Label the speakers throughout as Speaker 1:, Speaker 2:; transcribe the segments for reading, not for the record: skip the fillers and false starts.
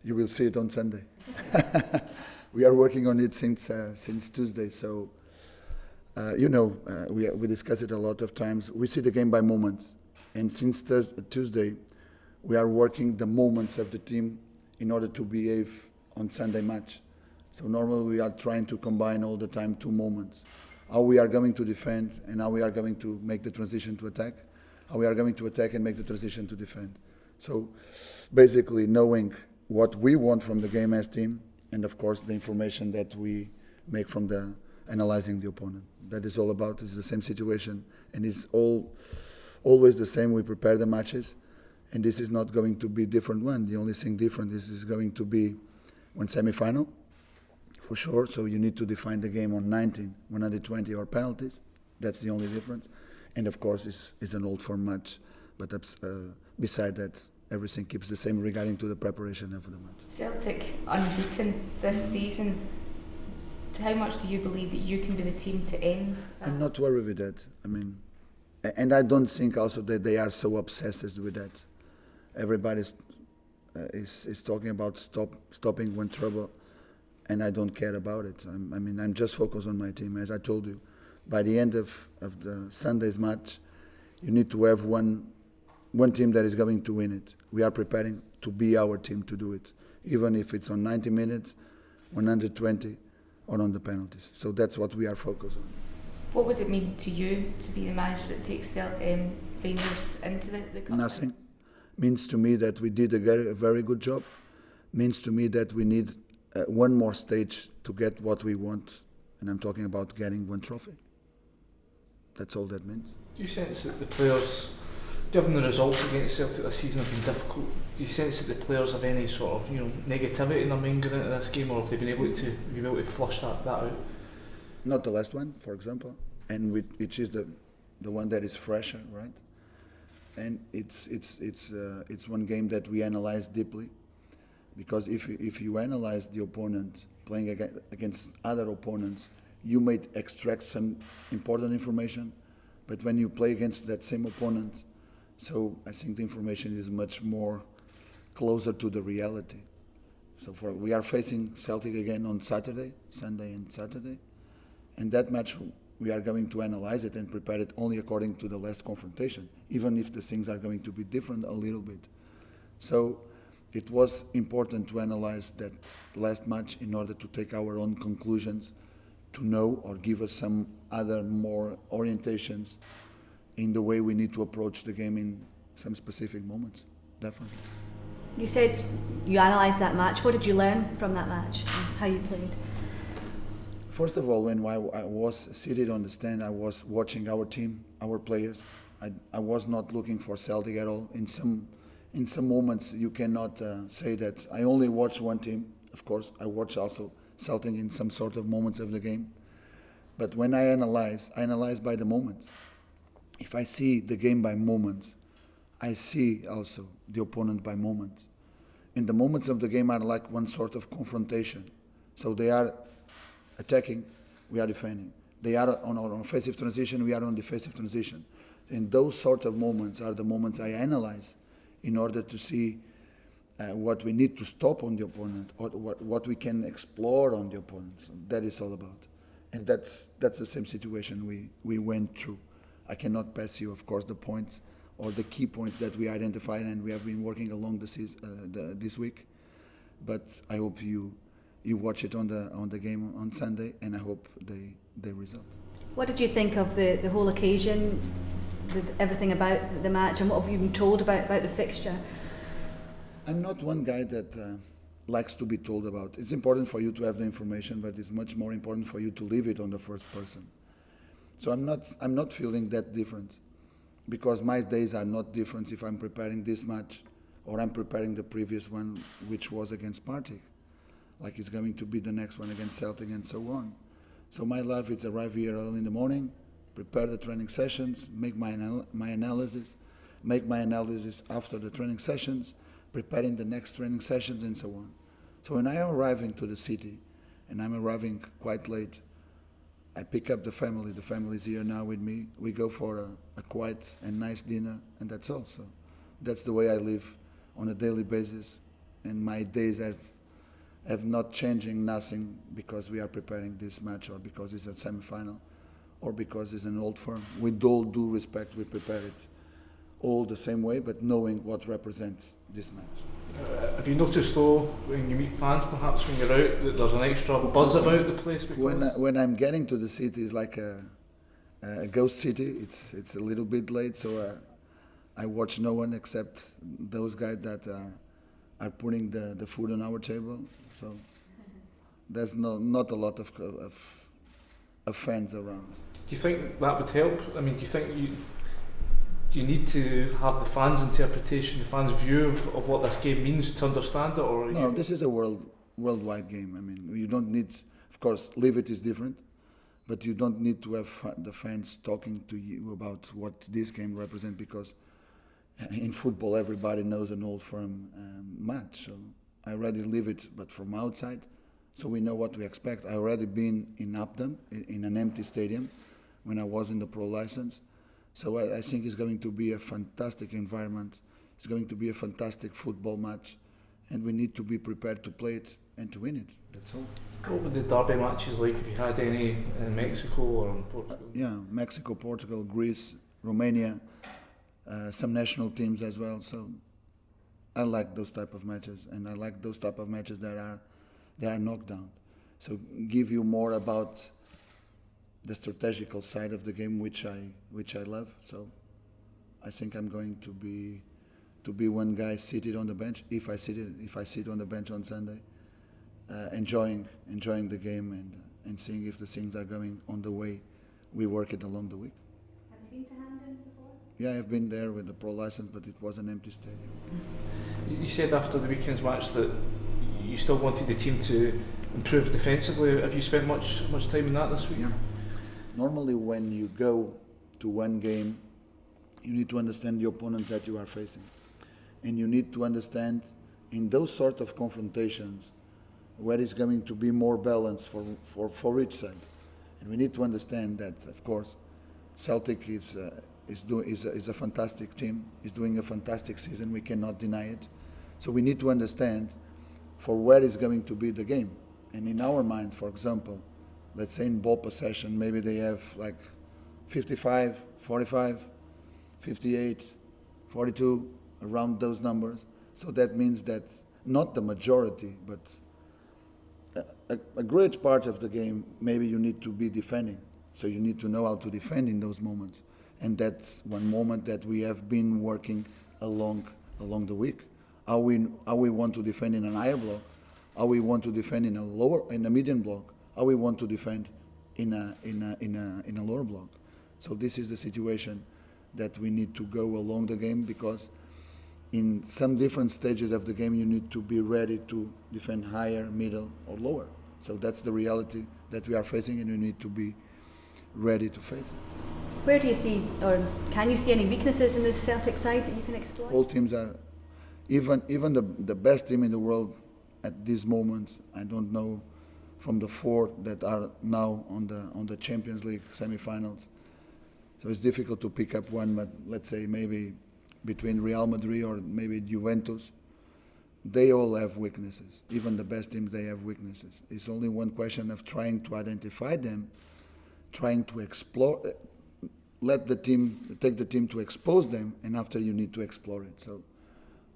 Speaker 1: You will see it on Sunday. We are working on it since Tuesday, so we discuss it a lot of times. We see the game by moments, and since Tuesday, we are working the moments of the team in order to behave on Sunday match. So normally we are trying to combine all the time two moments: how we are going to defend and how we are going to make the transition to attack, how we are going to attack and make the transition to defend. So basically knowing what we want from the game as team, and of course the information that we make from the analyzing the opponent. That is all about. It's the same situation, and it's always the same. We prepare the matches, and this is not going to be different one. The only thing different is going to be one semi-final, for sure. So you need to define the game on 19, 120 or penalties. That's the only difference. And of course, it's an old form match. But beside that, everything keeps the same regarding to the preparation of the match.
Speaker 2: Celtic unbeaten this season. How much do you believe that you can be the team to end that?
Speaker 1: I'm not worried with that. I mean, and I don't think also that they are so obsessed with that. Everybody is talking about stopping when trouble, and I don't care about it. I'm just focused on my team. As I told you, by the end of the Sunday's match, you need to have one team that is going to win it. We are preparing to be our team to do it, even if it's on 90 minutes, 120, or on the penalties. So that's what we are focused on.
Speaker 2: What would it mean to you to be the manager that takes Rangers into the cup?
Speaker 1: Nothing. Means to me that we did a very good job. Means to me that we need one more stage to get what we want, and I'm talking about getting one trophy. That's all that means.
Speaker 3: Do you sense that the players, given the results against Celtic this season have been difficult, do you sense that the players have any sort of negativity in their mind going into this game, or have they been able to flush that out?
Speaker 1: Not the last one, for example, and which is the one that is fresher, right? And it's one game that we analyze deeply, because if you analyze the opponent playing against other opponents, you may extract some important information, but when you play against that same opponent, so I think the information is much more closer to the reality. So we are facing Celtic again on Saturday, Sunday and Saturday, and that match we are going to analyze it and prepare it only according to the last confrontation, even if the things are going to be different a little bit. So it was important to analyze that last match in order to take our own conclusions, to know or give us some other more orientations in the way we need to approach the game in some specific moments, definitely.
Speaker 4: You said you analysed that match. What did you learn from that match and how you played?
Speaker 1: First of all, when I was seated on the stand, I was watching our team, our players. I was not looking for Celtic at all. In some moments, you cannot say that I only watch one team. Of course, I watch also Celtic in some sort of moments of the game. But when I analyze by the moments. If I see the game by moments, I see also the opponent by moments. And the moments of the game are like one sort of confrontation. So they are attacking, we are defending. They are on offensive transition, we are on defensive transition. And those sort of moments are the moments I analyze in order to see what we need to stop on the opponent, or what we can explore on the opponent. So that is all about. And that's the same situation we went through. I cannot pass you, of course, the points or the key points that we identified and we have been working along this week. But I hope you watch it on the game on Sunday, and I hope they result.
Speaker 4: What did you think of the whole occasion, everything about the match, and what have you been told about the fixture?
Speaker 1: I'm not one guy that likes to be told about. It's important for you to have the information, but it's much more important for you to live it on the first person. So I'm not feeling that different, because my days are not different if I'm preparing this match or I'm preparing the previous one, which was against Partick, like it's going to be the next one against Celtic and so on. So my life is arrive here early in the morning, prepare the training sessions, make my analysis, make my analysis after the training sessions, preparing the next training sessions and so on. So when I am arriving to the city, and I'm arriving quite late, I pick up the family is here now with me, we go for a quiet and nice dinner, and that's all. So that's the way I live on a daily basis, and my days have not changing nothing because we are preparing this match or because it's a semi-final or because it's an old firm. With all due respect, we prepare it all the same way, but knowing what represents this match.
Speaker 3: Have you noticed though, when you meet fans perhaps when you're out, that there's an extra buzz about the place? Because
Speaker 1: When I'm getting to the city, it's like a ghost city. It's a little bit late, so I watch no one except those guys that are putting the food on our table. So there's not a lot of fans around.
Speaker 3: do you think that would help? I mean, do you need to have the fans' interpretation, the fans' view of what this game means to understand it? Or
Speaker 1: No, this is a worldwide game. I mean, you don't need, of course, Leave It is different, but you don't need to have the fans talking to you about what this game represents, because in football everybody knows an Old Firm match. So I already live it, but from outside, so we know what we expect. I already been in Hampden in an empty stadium when I was in the pro license. So I think it's going to be a fantastic environment. It's going to be a fantastic football match, and we need to be prepared to play it and to win it. That's all.
Speaker 3: what were the derby matches like? Have you had any in Mexico or in Portugal?
Speaker 1: Yeah, Mexico, Portugal, Greece, Romania, some national teams as well. So I like those type of matches, and I like those type of matches that are knocked down. So give you more about the strategical side of the game, which I love. So I think I'm going to be one guy seated on the bench, if I sit on the bench on Sunday, enjoying the game and seeing if the things are going on the way we work it along the week.
Speaker 4: Have you been to Hampden before?
Speaker 1: Yeah, I've been there with the pro license, but it was an empty stadium.
Speaker 3: You said after the weekend's match that you still wanted the team to improve defensively. Have you spent much time in that this week?
Speaker 1: Yeah. Normally when you go to one game, you need to understand the opponent that you are facing. And you need to understand in those sort of confrontations where is going to be more balance for each side. And we need to understand that, of course, Celtic is a fantastic team, is doing a fantastic season, we cannot deny it. So we need to understand for where is going to be the game. And in our mind, for example, let's say in ball possession, maybe they have like 55, 45, 58, 42, around those numbers. So that means that not the majority, but a great part of the game, maybe you need to be defending. So you need to know how to defend in those moments. And that's one moment that we have been working along the week. How we want to defend in an higher block, how we want to defend in a medium block, how we want to defend in a lower block. So this is the situation that we need to go along the game, because in some different stages of the game you need to be ready to defend higher, middle or lower. So that's the reality that we are facing, and you need to be ready to face it.
Speaker 4: Where do you see, or can you see any weaknesses in the Celtic side that you can exploit?
Speaker 1: All teams are, even the best team in the world at this moment, I don't know, from the four that are now on the Champions League semi-finals. So it's difficult to pick up one, but let's say maybe between Real Madrid or maybe Juventus, they all have weaknesses. Even the best teams, they have weaknesses. It's only one question of trying to identify them, trying to explore, take the team to expose them, and after you need to explore it. So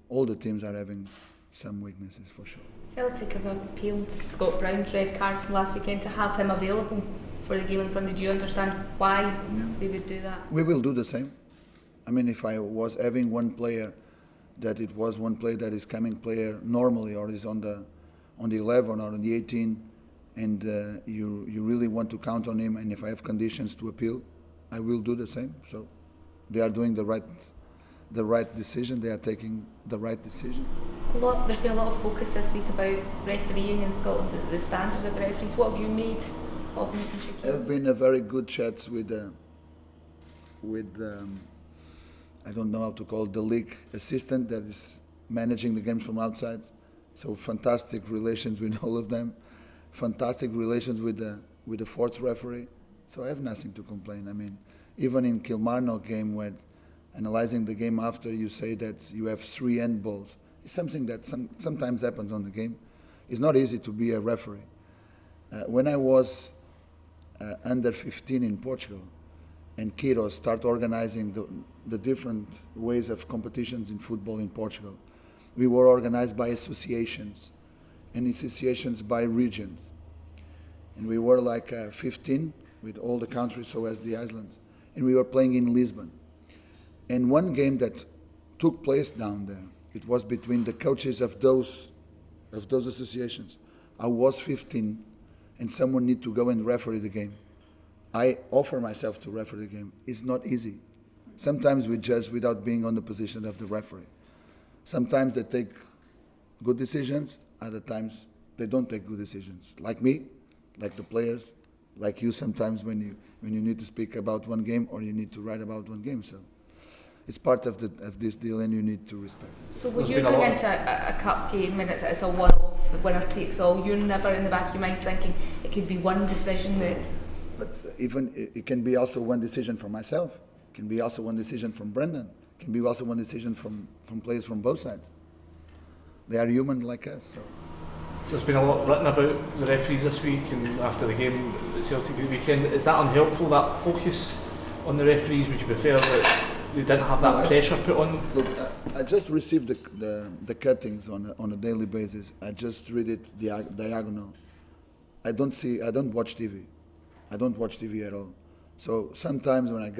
Speaker 1: all the teams are having some weaknesses for sure.
Speaker 2: Celtic have appealed to Scott Brown's red card from last weekend to have him available for the game on Sunday. Do you understand why they would do that?
Speaker 1: We will do the same. I mean, if I was having one player, that it was one player that is coming player normally, or is on the 11 or on the 18, and you really want to count on him, and if I have conditions to appeal, I will do the same. So they are doing the right decision. They are taking the right decision.
Speaker 2: There's been a lot of focus this week about refereeing in Scotland, the standard of the referees. What have you made of them since you came?
Speaker 1: There have been a very good chats with I don't know how to call it, the league assistant that is managing the games from outside. So fantastic relations with all of them. Fantastic relations with the fourth referee. So I have nothing to complain. I mean, even in Kilmarnock game, when analyzing the game after, you say that you have 3 handballs It's something that sometimes happens on the game. It's not easy to be a referee. When I was under 15 in Portugal, and Queiroz start organizing the different ways of competitions in football in Portugal, we were organized by associations, and associations by regions. And we were like 15 with all the countries, so as the islands. And we were playing in Lisbon. And one game that took place down there, it was between the coaches of those associations. I was 15, and someone need to go and referee the game. I offer myself to referee the game. It's not easy. Sometimes we judge without being on the position of the referee. Sometimes they take good decisions, other times they don't take good decisions. Like me, like the players, like you sometimes when you need to speak about one game or you need to write about one game. So it's part of this deal, and you need to respect it.
Speaker 2: So would you go into a cup game when it's a one-off, the winner takes all? You're never in the back of your mind thinking it could be one decision that...
Speaker 1: But even it can be also one decision for myself. It can be also one decision from Brendan. It can be also one decision from players from both sides. They are human like us. So.
Speaker 3: There's been a lot written about the referees this week and after the game at Celtic the weekend. Is that unhelpful, that focus on the referees? Would you prefer that they didn't have that pressure put on them?
Speaker 1: Look, I just received the cuttings on a daily basis. I just read it diagonal. I don't watch TV. I don't watch TV at all. So sometimes when I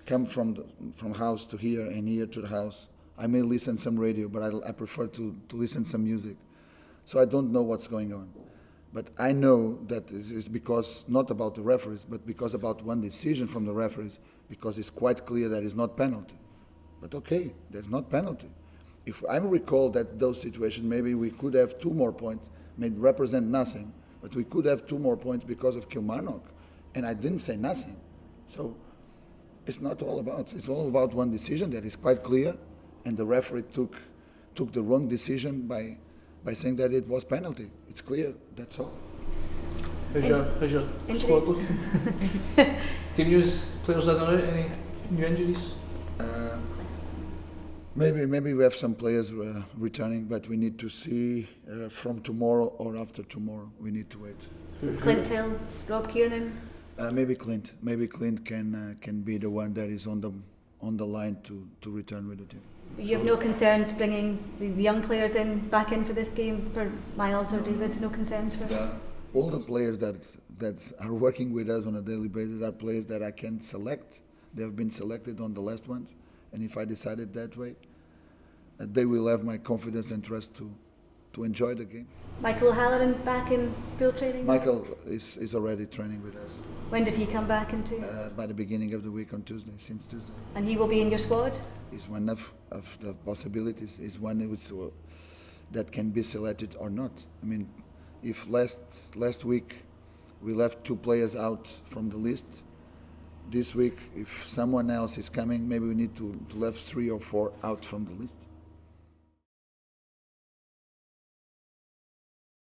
Speaker 1: come from house to here and here to the house, I may listen some radio, but I prefer to listen some music. So I don't know what's going on. But I know that it's because, not about the referees, but because about one decision from the referees, because it's quite clear that it's not penalty. But okay, there's not penalty. If I recall that those situations, maybe we could have 2 more points, may represent nothing, but we could have 2 more points because of Kilmarnock. And I didn't say nothing. So it's not all about, it's all about one decision that is quite clear, and the referee took the wrong decision by saying that it was penalty. It's clear, that's all.
Speaker 3: How's your squad looking? Team news, players in or out, any new injuries?
Speaker 1: Maybe we have some players returning, but we need to see from tomorrow or after tomorrow. We need to wait.
Speaker 4: Clint Hill, Rob Kiernan?
Speaker 1: Maybe Clint. Maybe Clint can be the one that is on the line to return with the team.
Speaker 4: You have no concerns bringing the young players back in for this game, for Miles or David? No concerns for them?
Speaker 1: All the players that are working with us on a daily basis are players that I can select. They have been selected on the last ones, and if I decided that way, they will have my confidence and trust to enjoy the game.
Speaker 4: Michael O'Halloran back in full training?
Speaker 1: Michael is already training with us.
Speaker 4: When did he come back into?
Speaker 1: By the beginning of the week on Tuesday, since Tuesday.
Speaker 4: And he will be in your squad?
Speaker 1: He's one of the possibilities. He's one that can be selected or not. I mean, if last week we left 2 players out from the list, this week if someone else is coming, maybe we need to left 3 or 4 out from the list.